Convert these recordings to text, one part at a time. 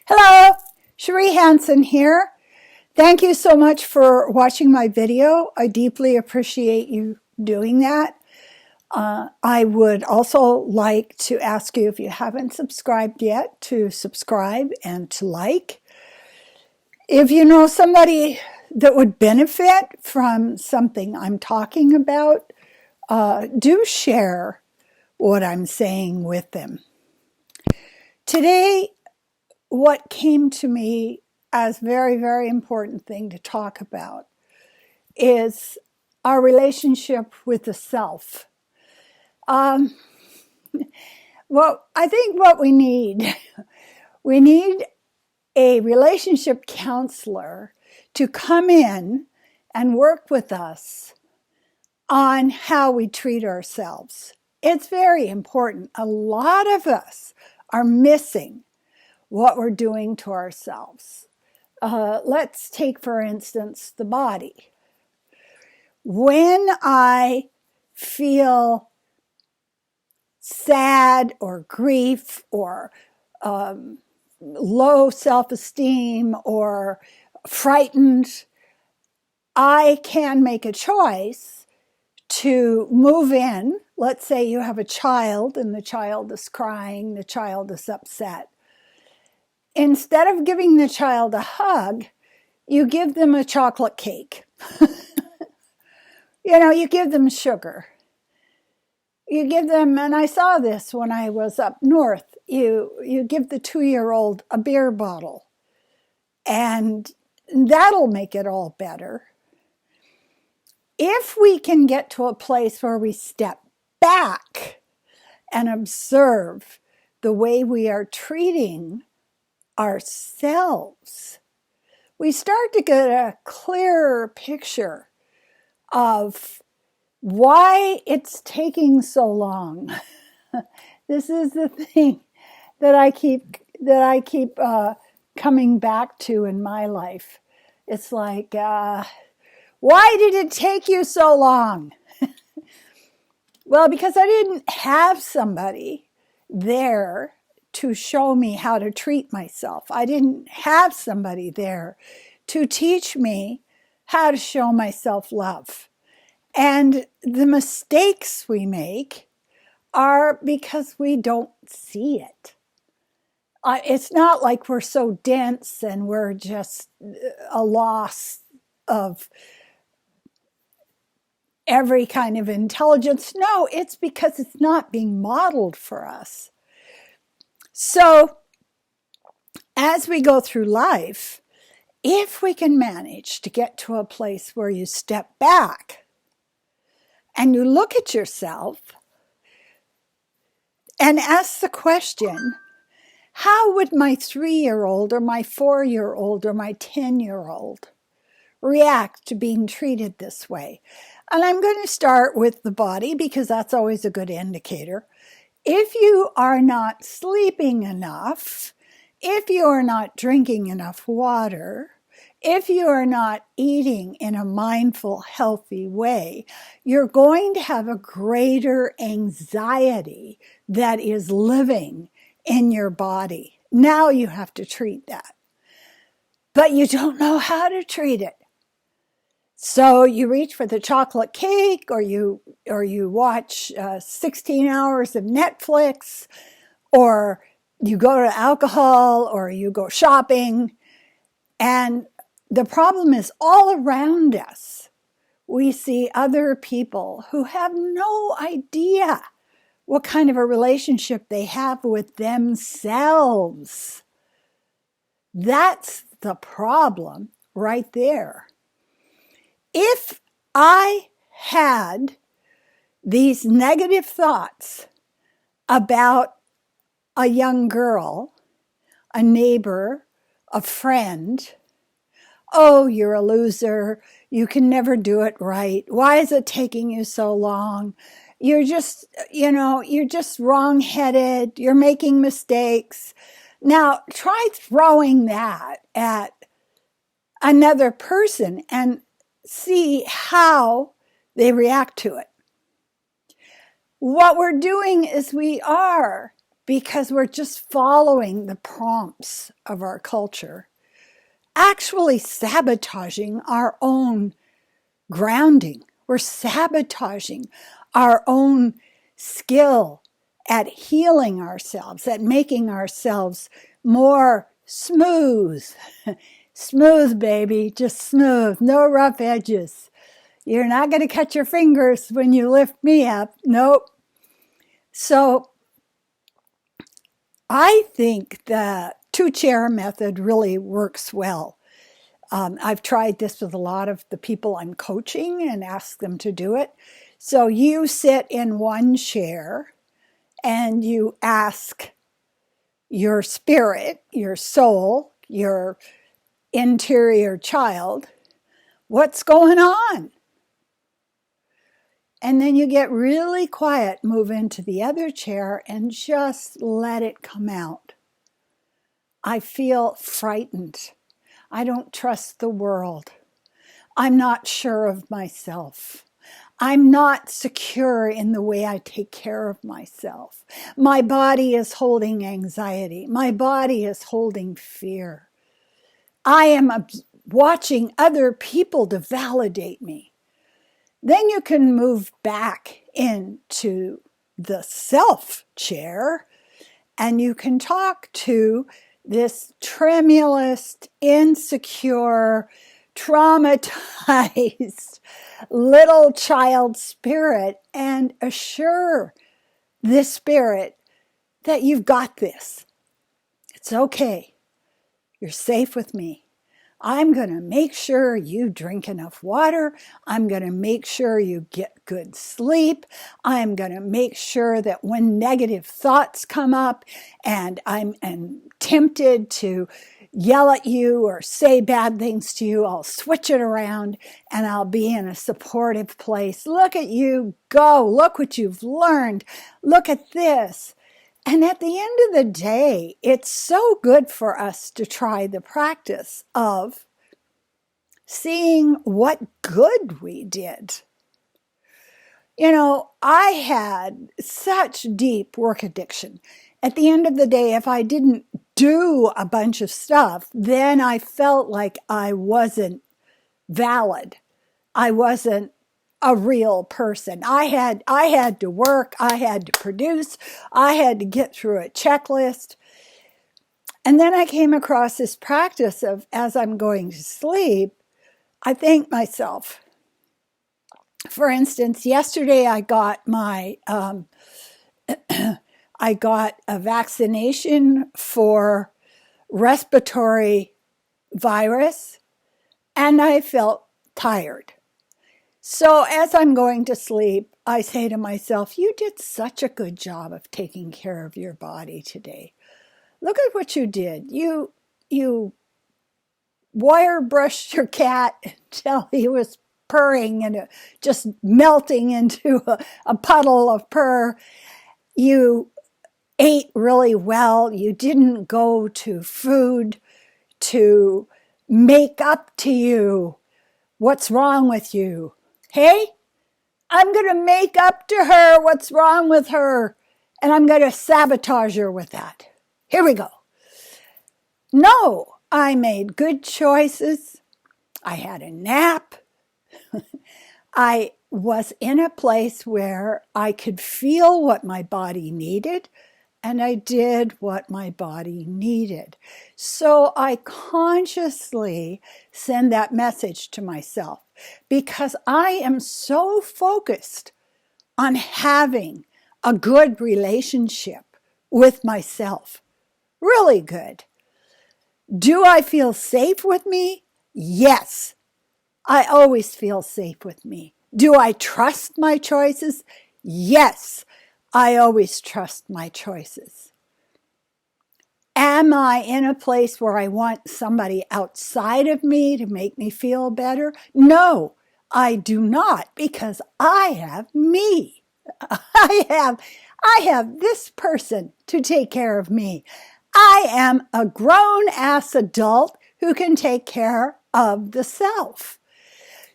Hello, Cherie Hanson here. Thank you so much for watching my video. I deeply appreciate you doing that. I would also like to ask you, if you haven't subscribed yet, to subscribe and to like. If you know somebody that would benefit from something I'm talking about, do share what I'm saying with them. Today, what came to me as very, very important thing to talk about is our relationship with the self. Well, I think what we need a relationship counselor to come in and work with us on how we treat ourselves. It's very important. A lot of us are missing what we're doing to ourselves. Let's take, for instance, the body. When I feel sad or grief or low self-esteem or frightened, I can make a choice to move in. Let's say you have a child and the child is crying, the child is upset. Instead of giving the child a hug, you give them a chocolate cake. You give them sugar. You give them, and I saw this when I was up north, you give the 2-year-old a beer bottle, and that'll make it all better. If we can get to a place where we step back and observe the way we are treating ourselves, we start to get a clearer picture of why it's taking so long. This is the thing that I keep coming back to in my life. It's like, why did it take you so long? Well, because I didn't have somebody there to show me how to treat myself. I didn't have somebody there to teach me how to show myself love. And the mistakes we make are because we don't see it. It's not like we're so dense and we're just a loss of every kind of intelligence. No, it's because it's not being modeled for us. So, as we go through life, if we can manage to get to a place where you step back and you look at yourself and ask the question, how would my 3-year-old or my 4-year-old or my 10-year-old react to being treated this way? And I'm going to start with the body because that's always a good indicator. If you are not sleeping enough, if you are not drinking enough water, if you are not eating in a mindful, healthy way, you're going to have a greater anxiety that is living in your body. Now you have to treat that. But you don't know how to treat it. So you reach for the chocolate cake, or you watch 16 hours of Netflix, or you go to alcohol, or you go shopping. And the problem is all around us. We see other people who have no idea what kind of a relationship they have with themselves. That's the problem right there. If I had these negative thoughts about a young girl, a neighbor, a friend, oh, you're a loser, you can never do it right, why is it taking you so long, you're just wrong-headed, you're making mistakes. Now, try throwing that at another person and see how they react to it. What we're doing is we are because we're just following the prompts of our culture, actually sabotaging our own grounding. We're sabotaging our own skill at healing ourselves, at making ourselves more smooth. Smooth, baby, just smooth, no rough edges. You're not going to cut your fingers when you lift me up. Nope. So I think the two-chair method really works well. I've tried this with a lot of the people I'm coaching and asked them to do it. So you sit in one chair and you ask your spirit, your soul, your interior child, what's going on? And then you get really quiet, move into the other chair, and just let it come out. I feel frightened. I don't trust the world. I'm not sure of myself. I'm not secure in the way I take care of myself. My body is holding anxiety. My body is holding fear. I am watching other people to validate me. Then you can move back into the self chair and you can talk to this tremulous, insecure, traumatized little child spirit and assure this spirit that you've got this. It's okay. You're safe with me. I'm going to make sure you drink enough water. I'm going to make sure you get good sleep. I'm going to make sure that when negative thoughts come up and I'm tempted to yell at you or say bad things to you, I'll switch it around and I'll be in a supportive place. Look at you go. Look what you've learned. Look at this. And at the end of the day, it's so good for us to try the practice of seeing what good we did. You know, I had such deep work addiction. At the end of the day, if I didn't do a bunch of stuff, then I felt like I wasn't valid. I wasn't a real person. I had to work, I had to produce, I had to get through a checklist. And then I came across this practice of, as I'm going to sleep, I thank myself. For instance, yesterday I got I got a vaccination for respiratory virus, and I felt tired. So as I'm going to sleep, I say to myself, you did such a good job of taking care of your body today. Look at what you did. You wire brushed your cat until he was purring and just melting into a puddle of purr. You ate really well. You didn't go to food to make up to you what's wrong with you. Hey, I'm going to make up to her what's wrong with her, and I'm going to sabotage her with that. Here we go. No, I made good choices. I had a nap. I was in a place where I could feel what my body needed, and I did what my body needed. So I consciously send that message to myself because I am so focused on having a good relationship with myself. Really good. Do I feel safe with me? Yes. I always feel safe with me. Do I trust my choices? Yes. I always trust my choices. Am I in a place where I want somebody outside of me to make me feel better? No, I do not, because I have me. I have this person to take care of me. I am a grown-ass adult who can take care of the self.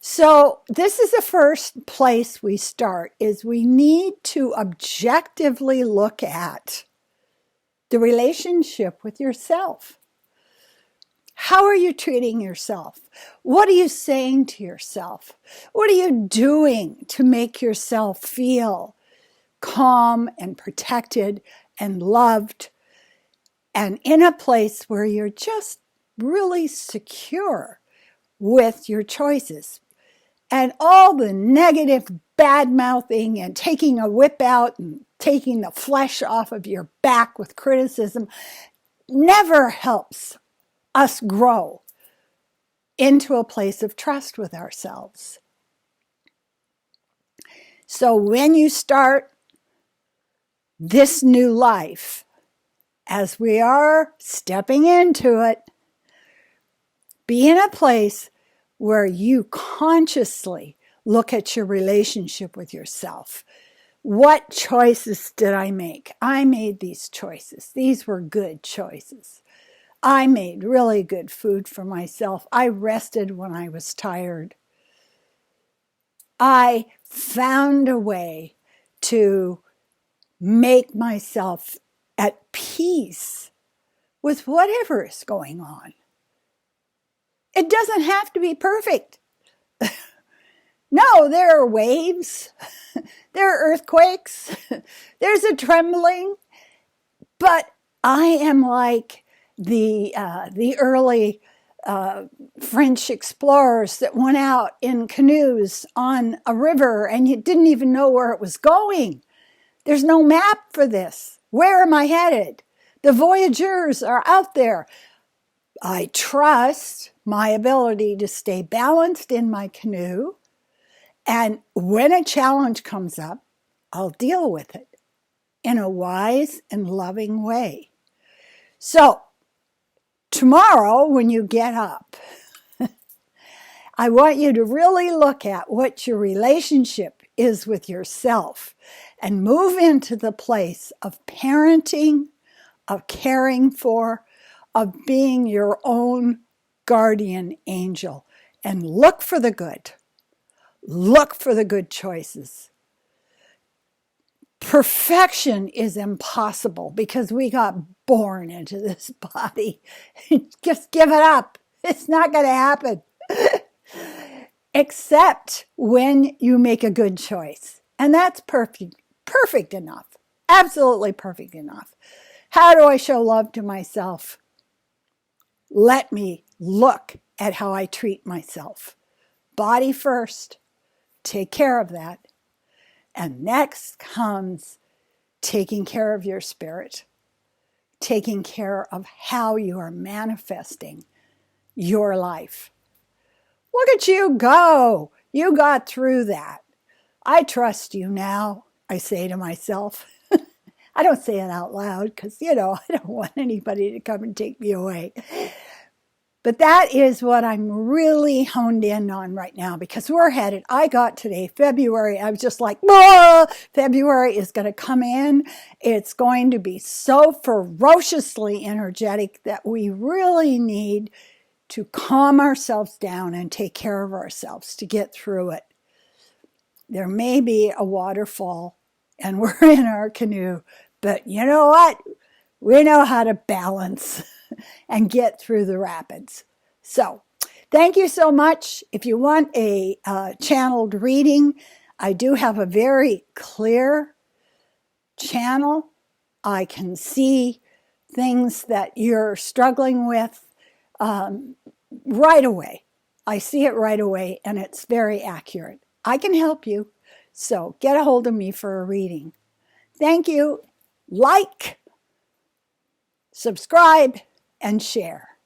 So this is the first place we start, is we need to objectively look at the relationship with yourself. How are you treating yourself? What are you saying to yourself? What are you doing to make yourself feel calm and protected and loved and in a place where you're just really secure with your choices? And all the negative bad mouthing and taking a whip out and taking the flesh off of your back with criticism never helps us grow into a place of trust with ourselves. So when you start this new life, as we are stepping into it, be in a place where you consciously look at your relationship with yourself. What choices did I make? I made these choices. These were good choices. I made really good food for myself. I rested when I was tired. I found a way to make myself at peace with whatever is going on. It doesn't have to be perfect. No, there are waves, there are earthquakes, there's a trembling, but I am like the early French explorers that went out in canoes on a river and you didn't even know where it was going. There's no map for this. Where am I headed? The voyageurs are out there. I trust my ability to stay balanced in my canoe. And when a challenge comes up, I'll deal with it in a wise and loving way. So, tomorrow when you get up, I want you to really look at what your relationship is with yourself and move into the place of parenting, of caring for, of being your own guardian angel. And look for the good. Look for the good choices. Perfection is impossible because we got born into this body. Just give it up. It's not going to happen. Except when you make a good choice. And that's perfect enough. Absolutely perfect enough. How do I show love to myself? Let me look at how I treat myself. Body first. Take care of that. And next comes taking care of your spirit. Taking care of how you are manifesting your life. Look at you go. You got through that. I trust you now, I say to myself. I don't say it out loud because, I don't want anybody to come and take me away. But that is what I'm really honed in on right now because we're headed. I got today, February. I was just like, February is going to come in. It's going to be so ferociously energetic that we really need to calm ourselves down and take care of ourselves to get through it. There may be a waterfall and we're in our canoe, but you know what? We know how to balance and get through the rapids. So, thank you so much. If you want a channeled reading, I do have a very clear channel. I can see things that you're struggling with right away. I see it right away, and it's very accurate. I can help you, so get a hold of me for a reading. Thank you. Like, subscribe, and share.